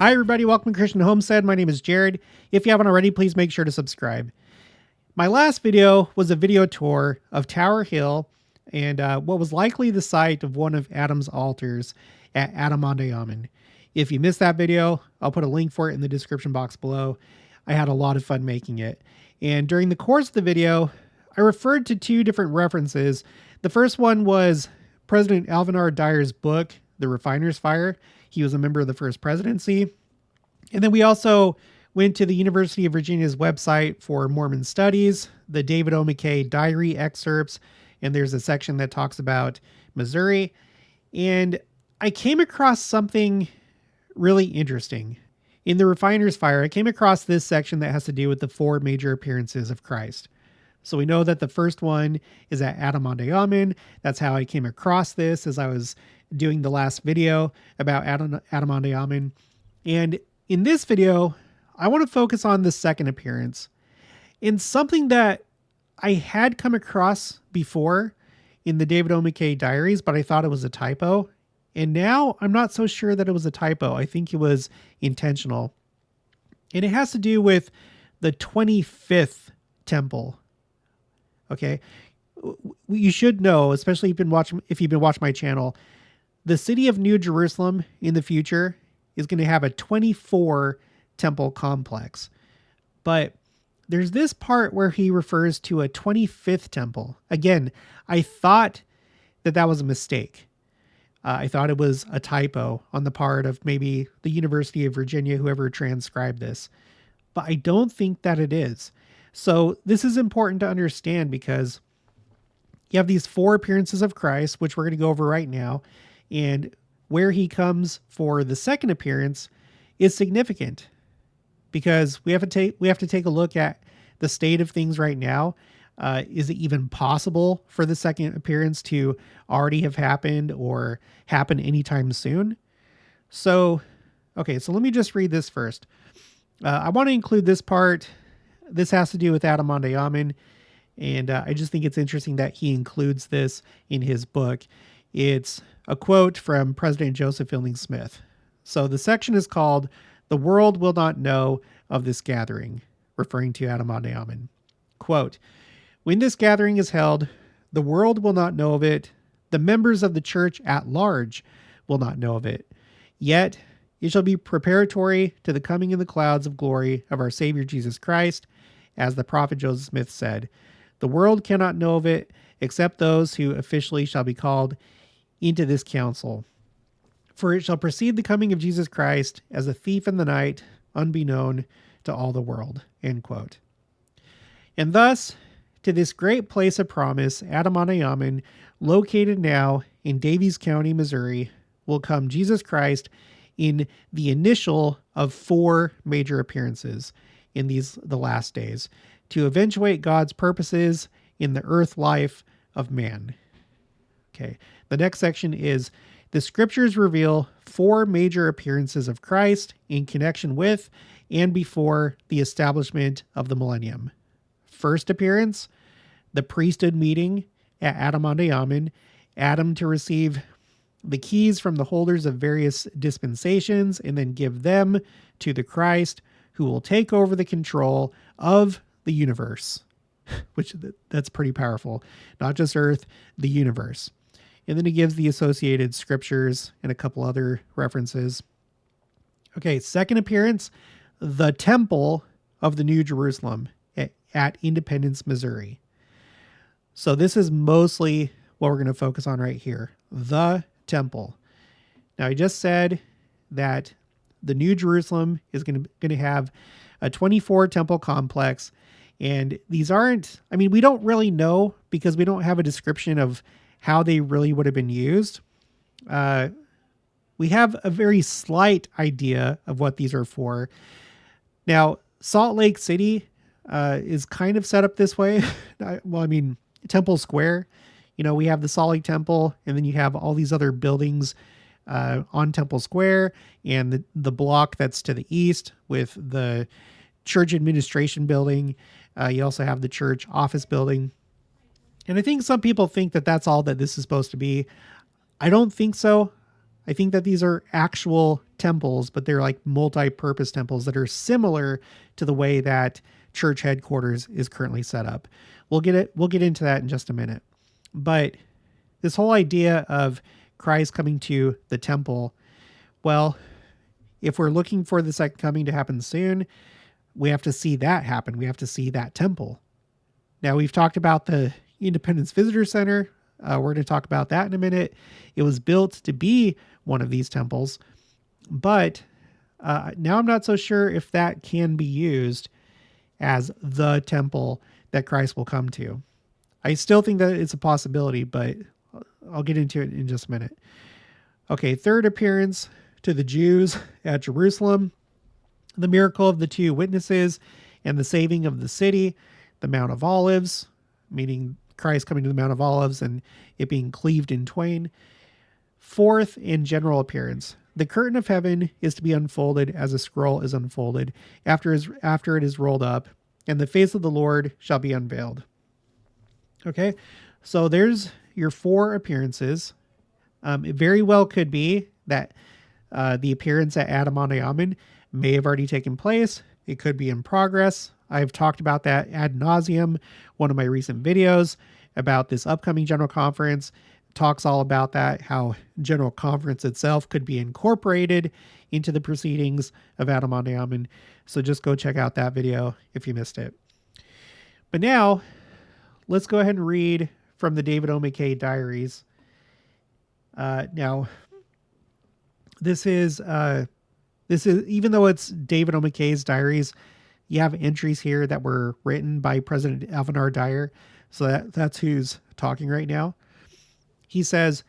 Hi, everybody. Welcome to Christian Homestead. My name is Jared. If you haven't already, please make sure to subscribe. My last video was a video tour of Tower Hill and what was likely the site of one of Adam's altars at Adam-on-Diamond. If you missed that video, I'll put a link for it in the description box below. I had a lot of fun making it. And during the course of the video, I referred to two different references. The first one was President Alvin Dyer's book, The Refiner's Fire. He was a member of the first presidency. And then we also went to the University of Virginia's website for Mormon studies, the David O. McKay diary excerpts, and there's a section that talks about Missouri. And I came across something really interesting. In the Refiner's Fire, I came across this section that has to do with the four major appearances of Christ. So we know that the first one is at Adam-on-Diamond. That's how I came across this as I was doing the last video about Adam-on-Diamond. And in this video, I want to focus on the second appearance in something that I had come across before in the David O. McKay diaries, but I thought it was a typo. And now I'm not so sure that it was a typo. I think it was intentional. And it has to do with the 25th temple. Okay. You should know, especially if you've been watching my channel, the city of New Jerusalem in the future is going to have a 24 temple complex. But there's this part where he refers to a 25th temple. Again, I thought that was a mistake. I thought it was a typo on the part of maybe the University of Virginia, whoever transcribed this. But I don't think that it is. So this is important to understand because you have these four appearances of Christ, which we're going to go over right now. And where he comes for the second appearance is significant because we have to take a look at the state of things right now. Is it even possible for the second appearance to already have happened or happen anytime soon? So let me just read this first. I want to include this part. This has to do with Adam-on-Diamond, and I just think it's interesting that he includes this in his book. It's a quote from President Joseph Fielding Smith. So the section is called "The World Will Not Know of This Gathering," referring to Adam-on-Diamond. Quote, "When this gathering is held, the world will not know of it. The members of the church at large will not know of it. Yet it shall be preparatory to the coming in the clouds of glory of our Savior Jesus Christ, as the prophet Joseph Smith said. The world cannot know of it except those who officially shall be called into this council. For it shall precede the coming of Jesus Christ as a thief in the night, unbeknown to all the world." End quote. And thus, to this great place of promise, Adam-on-Diamond, located now in Daviess County, Missouri, will come Jesus Christ in the initial of four major appearances in the last days to eventuate God's purposes in the earth life of man. Okay. The next section is the scriptures reveal four major appearances of Christ in connection with and before the establishment of the millennium. First appearance, the priesthood meeting at Adam-on-Diamond, Adam to receive the keys from the holders of various dispensations and then give them to the Christ who will take over the control of the universe, which that's pretty powerful. Not just earth, the universe. And then he gives the associated scriptures and a couple other references. Okay, second appearance, the temple of the New Jerusalem at Independence, Missouri. So this is mostly what we're going to focus on right here. The temple. Now, I just said that the New Jerusalem is going to have a 24 temple complex. And these aren't, we don't really know because we don't have a description of how they really would have been used. We have a very slight idea of what these are for. Now, Salt Lake City is kind of set up this way. Temple Square, we have the Salt Lake Temple, and then you have all these other buildings on Temple Square, and the block that's to the east with the church administration building. You also have the church office building. And I think some people think that that's all that this is supposed to be. I don't think so. I think that these are actual temples, but they're like multi-purpose temples that are similar to the way that church headquarters is currently set up. We'll get into that in just a minute. But this whole idea of Christ coming to the temple, well, if we're looking for the second coming to happen soon, we have to see that happen. We have to see that temple. Now, we've talked about the Independence Visitor Center. We're going to talk about that in a minute. It was built to be one of these temples, but now I'm not so sure if that can be used as the temple that Christ will come to. I still think that it's a possibility, but I'll get into it in just a minute. Okay, third appearance to the Jews at Jerusalem, the miracle of the two witnesses and the saving of the city, the Mount of Olives, meaning Christ coming to the Mount of Olives and it being cleaved in twain. Fourth, in general appearance, the curtain of heaven is to be unfolded as a scroll is unfolded after it is rolled up, and the face of the Lord shall be unveiled. Okay, so there's your four appearances. It very well could be that the appearance at Adam-on-Yamin may have already taken place. It could be in progress. I've talked about that ad nauseum. One of my recent videos about this upcoming General Conference talks all about that, how General Conference itself could be incorporated into the proceedings of Adam-on-Yamin. So just go check out that video if you missed it. But now, let's go ahead and read from the David O. McKay diaries. Now, this is even though it's David O. McKay's diaries, you have entries here that were written by President Alvin R. Dyer. So that's who's talking right now. He says,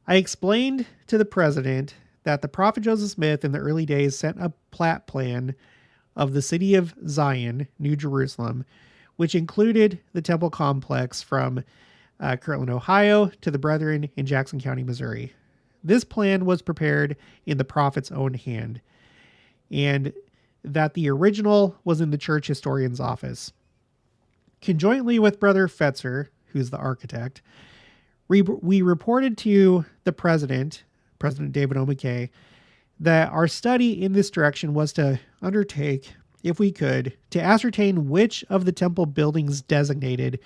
I explained to the president that the prophet Joseph Smith in the early days sent a Plat plan of the city of Zion, New Jerusalem, which included the temple complex from Kirtland, Ohio to the Brethren in Jackson County, Missouri. This plan was prepared in the prophet's own hand, and that the original was in the church historian's office. Conjointly with Brother Fetzer, who's the architect, we reported to the President David O. McKay, that our study in this direction was to undertake, if we could, to ascertain which of the temple buildings designated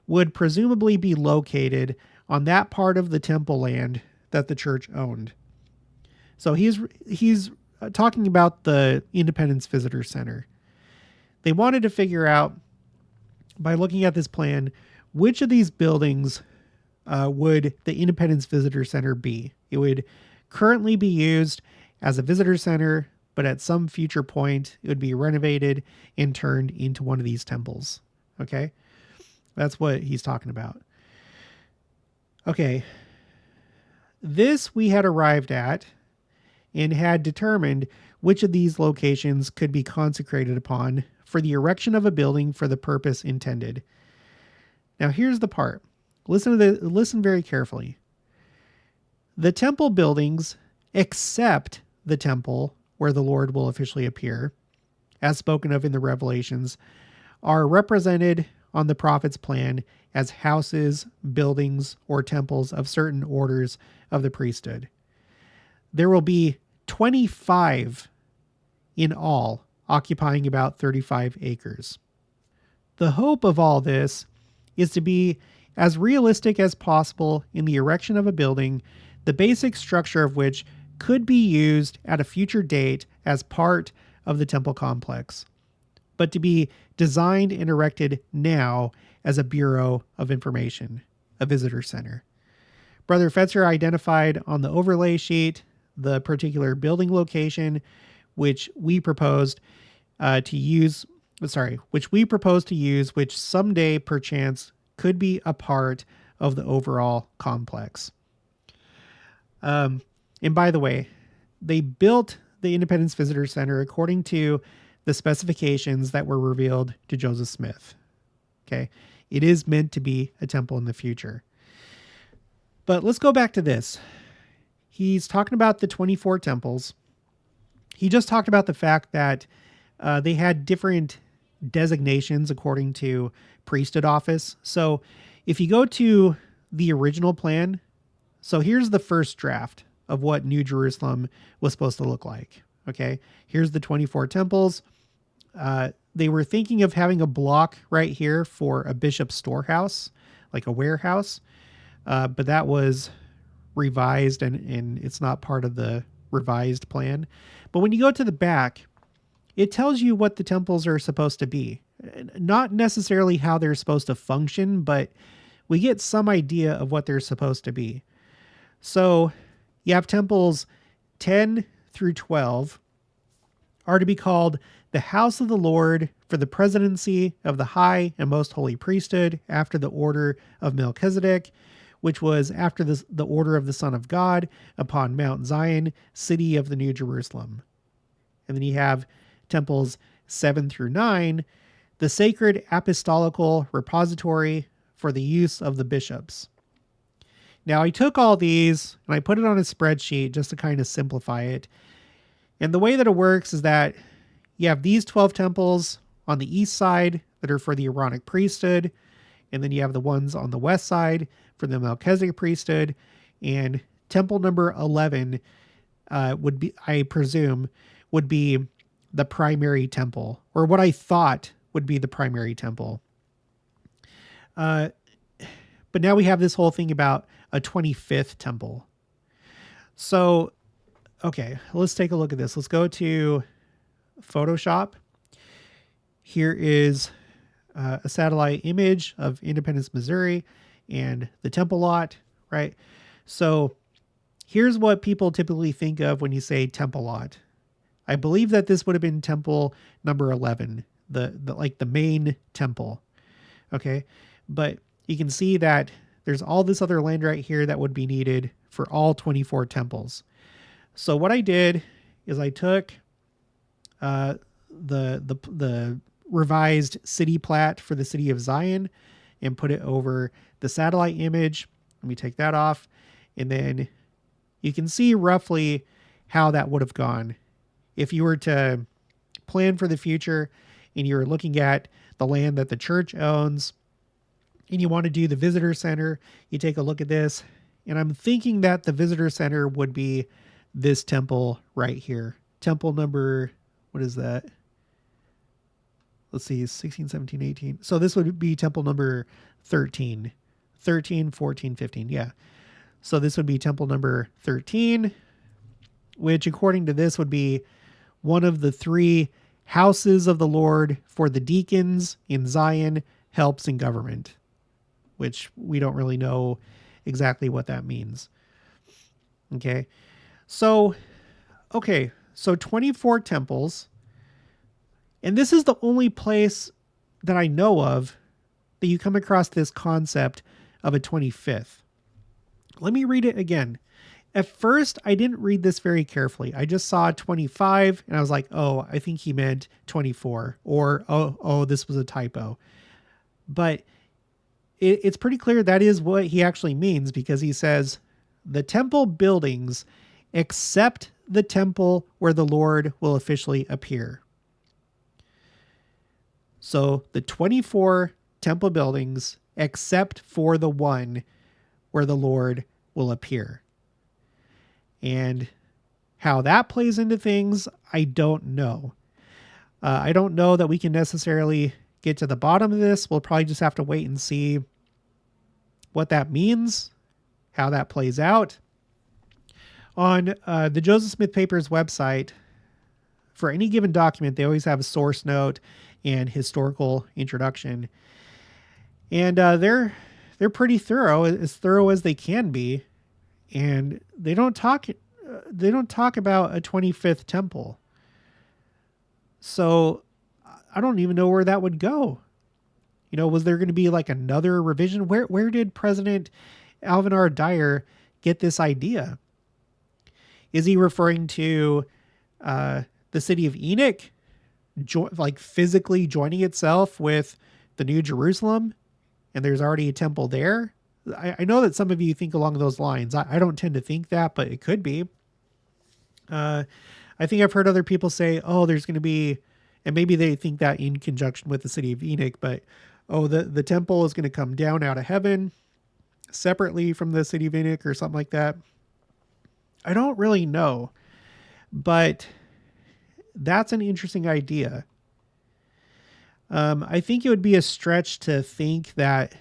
would presumably be located on that part of the temple land that the church owned. So he's talking about the Independence Visitor Center. They wanted to figure out, by looking at this plan, which of these buildings would the Independence Visitor Center be. It would currently be used as a visitor center, but at some future point, it would be renovated and turned into one of these temples. Okay? That's what he's talking about. Okay. This we had arrived at and had determined which of these locations could be consecrated upon for the erection of a building for the purpose intended. Now here's the part. Listen very carefully. The temple buildings, except the temple where the Lord will officially appear, as spoken of in the Revelations, are represented on the prophet's plan as houses, buildings, or temples of certain orders of the priesthood. There will be 25 in all, occupying about 35 acres. The hope of all this is to be as realistic as possible in the erection of a building, the basic structure of which could be used at a future date as part of the temple complex, but to be designed and erected now as a Bureau of Information, a visitor center. Brother Fetzer identified on the overlay sheet the particular building location which we proposed to use, which someday perchance could be a part of the overall complex. And by the way, they built the Independence Visitor Center according to the specifications that were revealed to Joseph Smith. Okay. It is meant to be a temple in the future. But let's go back to this. He's talking about the 24 temples. He just talked about the fact that they had different designations according to priesthood office. So if you go to the original plan, so here's the first draft of what New Jerusalem was supposed to look like. Okay, here's the 24 temples. They were thinking of having a block right here for a bishop's storehouse, like a warehouse, but that was revised and it's not part of the revised plan. But when you go to the back, it tells you what the temples are supposed to be. Not necessarily how they're supposed to function, but we get some idea of what they're supposed to be. So you have temples 10 through 12 are to be called the house of the Lord for the presidency of the high and most holy priesthood after the order of Melchizedek, which was after the order of the Son of God upon Mount Zion, city of the New Jerusalem. And then you have temples 7 through 9, the sacred apostolical repository for the use of the bishops. Now I took all these and I put it on a spreadsheet just to kind of simplify it. And the way that it works is that you have these 12 temples on the east side that are for the Aaronic priesthood. And then you have the ones on the west side for the Melchizedek priesthood. And temple number 11 would be, I presume, would be the primary temple, or what I thought would be the primary temple. But now we have this whole thing about a 25th temple. So, okay, let's take a look at this. Let's go to Photoshop. Here is a satellite image of Independence, Missouri, and the temple lot, right? So here's what people typically think of when you say temple lot. I believe that this would have been temple number 11, the main temple. Okay. But you can see that there's all this other land right here that would be needed for all 24 temples. So what I did is I took the revised city plat for the city of Zion and put it over the satellite image. Let me take that off. And then you can see roughly how that would have gone. If you were to plan for the future and you're looking at the land that the church owns and you want to do the visitor center, you take a look at this. And I'm thinking that the visitor center would be this temple right here. Temple number, what is that? Let's see, 16, 17, 18. So this would be temple number 13, 14, 15. Yeah. So this would be temple number 13, which according to this would be one of the 3 houses of the Lord for the deacons in Zion, helps in government, which we don't really know exactly what that means. Okay. So 24 temples. And this is the only place that I know of that you come across this concept of a 25th. Let me read it again. At first, I didn't read this very carefully. I just saw 25 and I was like, oh, I think he meant 24, or, oh, this was a typo. But it's pretty clear that is what he actually means, because he says the temple buildings except the temple where the Lord will officially appear. So the 24 temple buildings except for the one where the Lord will appear. And how that plays into things, I don't know. I don't know that we can necessarily get to the bottom of this. We'll probably just have to wait and see what that means, how that plays out. On the Joseph Smith Papers website, for any given document, they always have a source note and historical introduction. And they're pretty thorough as they can be. And they don't talk about a 25th temple. So I don't even know where that would go. You know, was there going to be like another revision? Where did President Alvin R. Dyer get this idea? Is he referring to the city of Enoch, like physically joining itself with the New Jerusalem, and there's already a temple there? I know that some of you think along those lines. I don't tend to think that, but it could be. I think I've heard other people say, oh, there's going to be, and maybe they think that in conjunction with the city of Enoch, but, oh, the temple is going to come down out of heaven separately from the city of Enoch or something like that. I don't really know, but that's an interesting idea. I think it would be a stretch to think that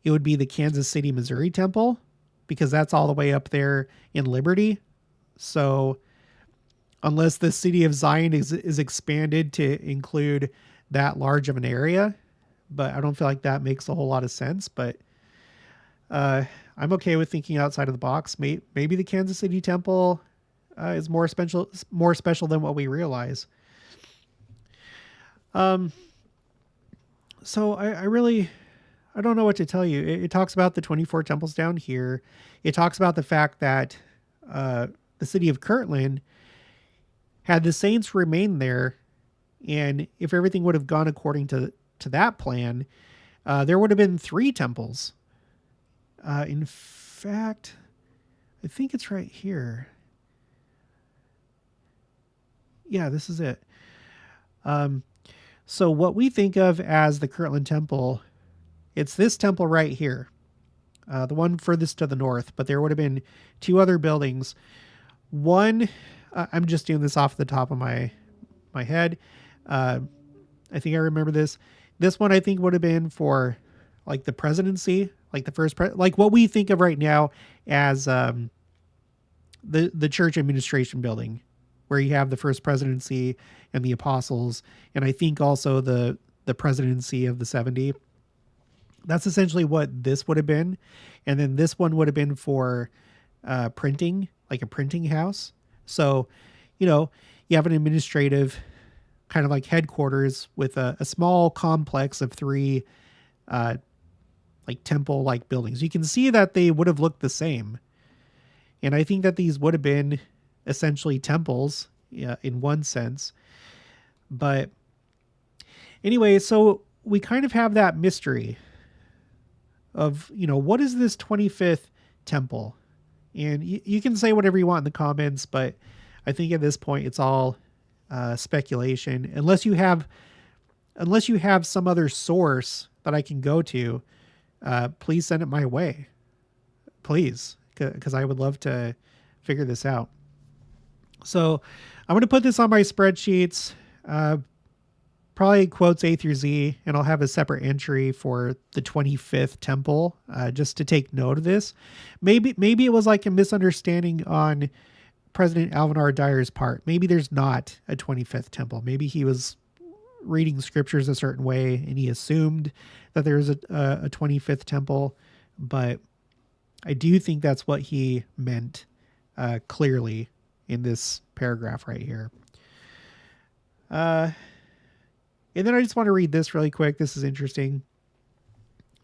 it would be the Kansas City, Missouri temple, because that's all the way up there in Liberty. So unless the city of Zion is expanded to include that large of an area, but I don't feel like that makes a whole lot of sense. But I'm okay with thinking outside of the box. Maybe the Kansas City temple is more special than what we realize. So I don't know what to tell you. It talks about the 24 temples down here. It talks about the fact that the city of Kirtland had the saints remain there, and if everything would have gone according to that plan, there would have been 3 temples. In fact, I think it's right here. Yeah, this is it. So what we think of as the Kirtland Temple, it's this temple right here, the one furthest to the north, but there would have been 2 other buildings. One, I'm just doing this off the top of my head. I think I remember this. This one I think would have been for like the presidency, like the first, like what we think of right now as the church administration building, where you have the first presidency and the apostles, and I think also the presidency of the 70. That's essentially what this would have been. And then this one would have been for printing, like a printing house. So, you have an administrative kind of like headquarters with a small complex of 3 like temple-like buildings. You can see that they would have looked the same. And I think that these would have been essentially temples, in one sense. But anyway, so we kind of have that mystery of, what is this 25th temple? And you can say whatever you want in the comments, but I think at this point it's all speculation. Unless you have some other source that I can go to, please send it my way. Please, because I would love to figure this out. So I'm going to put this on my spreadsheets, probably quotes A through Z, and I'll have a separate entry for the 25th temple, just to take note of this. Maybe it was like a misunderstanding on President Alvin R. Dyer's part. Maybe there's not a 25th temple. Maybe he was reading scriptures a certain way and he assumed that there's a 25th temple, but I do think that's what he meant clearly in this paragraph right here. And then I just want to read this really quick. This is interesting.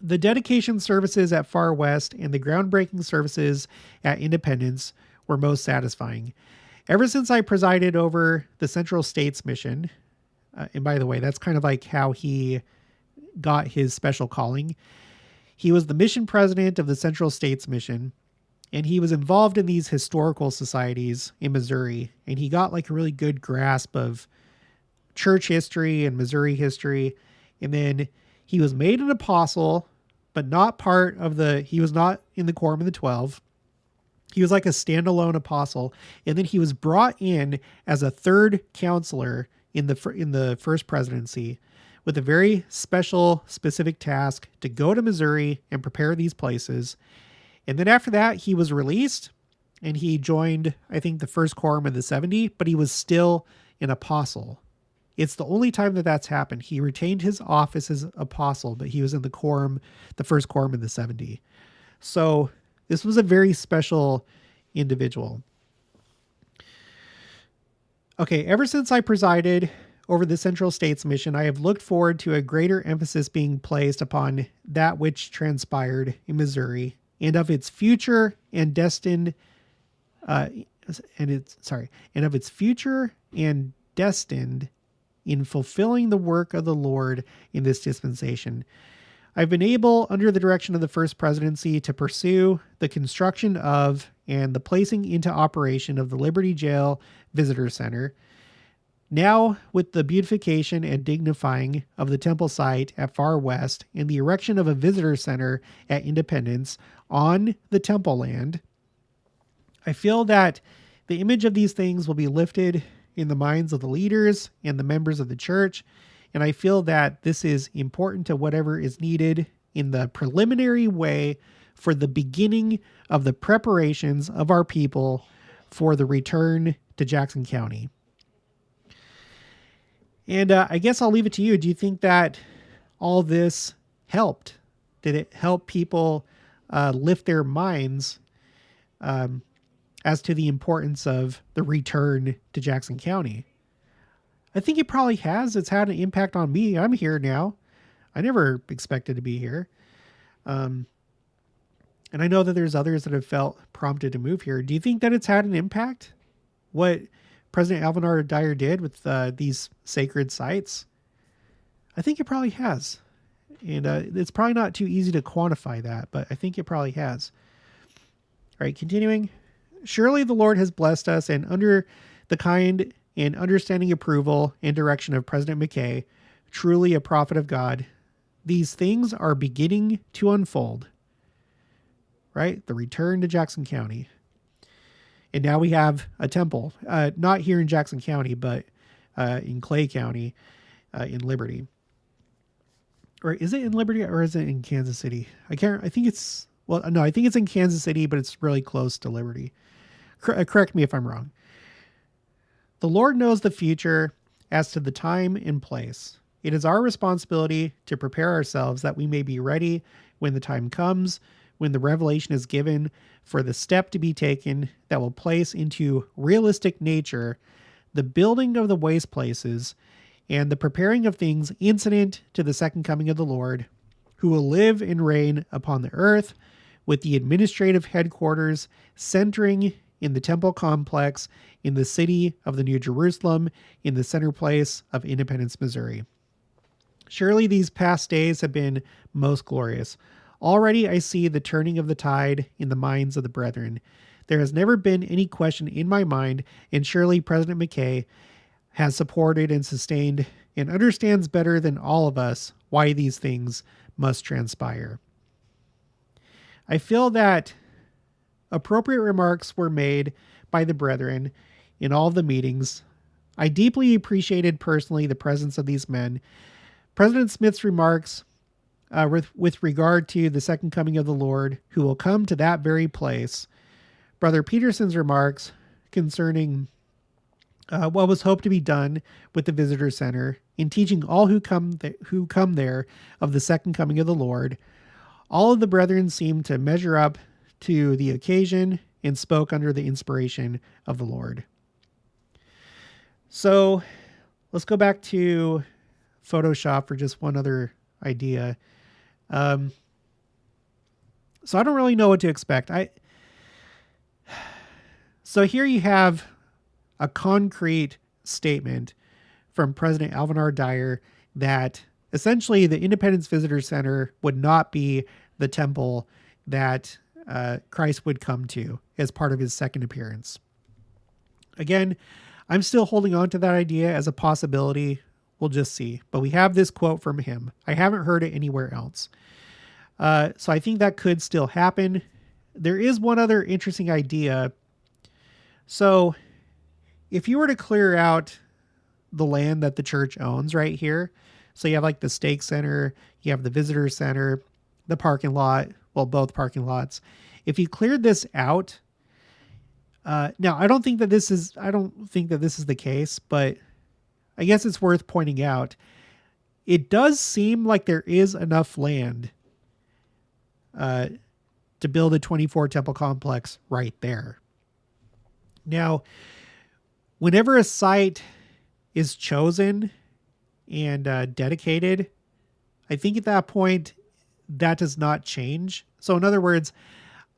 The dedication services at Far West and the groundbreaking services at Independence were most satisfying. Ever since I presided over the Central States Mission, and by the way, that's kind of like how he got his special calling. He was the mission president of the Central States Mission, and he was involved in these historical societies in Missouri, and he got like a really good grasp of church history and Missouri history. And then he was made an apostle, but not part of he was not in the quorum of the 12. He was like a standalone apostle. And then he was brought in as a third counselor in the first presidency with a very special, specific task to go to Missouri and prepare these places. And then after that, he was released and he joined, I think, the first quorum of the 70, but he was still an apostle. It's the only time that that's happened. He retained his office as apostle, but he was in the first quorum of the 70. So this was a very special individual. Okay, ever since I presided over the Central States Mission, I have looked forward to a greater emphasis being placed upon that which transpired in Missouri and of its future and destined, in fulfilling the work of the Lord in this dispensation. I've been able, under the direction of the first presidency, to pursue the construction of and the placing into operation of the Liberty Jail Visitor Center. Now, with the beautification and dignifying of the temple site at Far West and the erection of a visitor center at Independence on the temple land, I feel that the image of these things will be lifted in the minds of the leaders and the members of the church. And I feel that this is important to whatever is needed in the preliminary way for the beginning of the preparations of our people for the return to Jackson County. And I guess I'll leave it to you. Do you think that all this helped? Did it help people lift their minds as to the importance of the return to Jackson County? I think it probably has. It's had an impact on me. I'm here now. I never expected to be here. And I know that there's others that have felt prompted to move here. Do you think that it's had an impact? What President Alvin Dyer did with these sacred sites? I think it probably has. And it's probably not too easy to quantify that, but I think it probably has. All right, continuing. Surely the Lord has blessed us, and under the kind and understanding approval and direction of President McKay, truly a prophet of God, these things are beginning to unfold. Right? The return to Jackson County. And now we have a temple, not here in Jackson County, but in Clay County, in Liberty. Or is it in Liberty or is it in Kansas City? I think it's in Kansas City, but it's really close to Liberty. Correct me if I'm wrong. The Lord knows the future as to the time and place. It is our responsibility to prepare ourselves that we may be ready when the time comes, when the revelation is given for the step to be taken that will place into realistic nature the building of the waste places and the preparing of things incident to the second coming of the Lord, who will live and reign upon the earth, with the administrative headquarters centering in the temple complex in the city of the New Jerusalem, in the center place of Independence, Missouri. Surely these past days have been most glorious. Already I see the turning of the tide in the minds of the brethren. There has never been any question in my mind, and surely President McKay has supported and sustained and understands better than all of us why these things must transpire. I feel that appropriate remarks were made by the brethren in all the meetings. I deeply appreciated personally the presence of these men. President Smith's remarks with regard to the second coming of the Lord, who will come to that very place. Brother Peterson's remarks concerning what was hoped to be done with the visitor center in teaching all who come there of the second coming of the Lord. All of the brethren seemed to measure up to the occasion and spoke under the inspiration of the Lord. So let's go back to Photoshop for just one other idea. So I don't really know what to expect. So here you have a concrete statement from President Alvin R. Dyer that essentially the Independence Visitor Center would not be the temple that Christ would come to as part of his second appearance. Again, I'm still holding on to that idea as a possibility. We'll just see. But we have this quote from him. I haven't heard it anywhere else. So I think that could still happen. There is one other interesting idea. So if you were to clear out the land that the church owns right here, so you have like the stake center, you have the visitor center, the parking lot, well, both parking lots. If you cleared this out, now I don't think that this is the case, but I guess it's worth pointing out. It does seem like there is enough land to build a 24 temple complex right there. Now, whenever a site is chosen and dedicated, I think at that point that does not change. So in other words,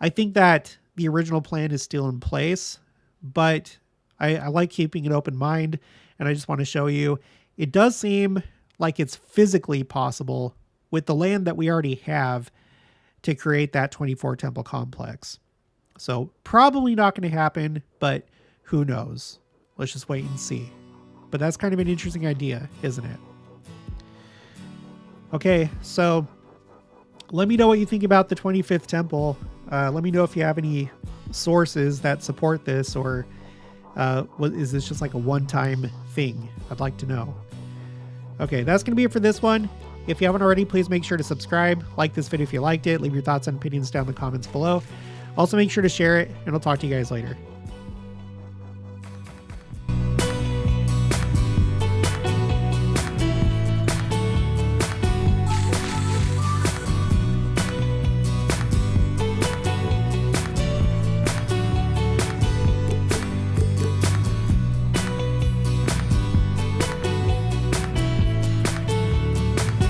I think that the original plan is still in place, but I like keeping an open mind, and I just want to show you, it does seem like it's physically possible with the land that we already have to create that 24 temple complex. So probably not going to happen, but who knows? Let's just wait and see. But that's kind of an interesting idea, isn't it? Okay, so let me know what you think about the 25th temple. Let me know if you have any sources that support this, or is this just like a one-time thing? I'd like to know. Okay, that's going to be it for this one. If you haven't already, please make sure to subscribe, like this video if you liked it, leave your thoughts and opinions down in the comments below. Also, make sure to share it, and I'll talk to you guys later.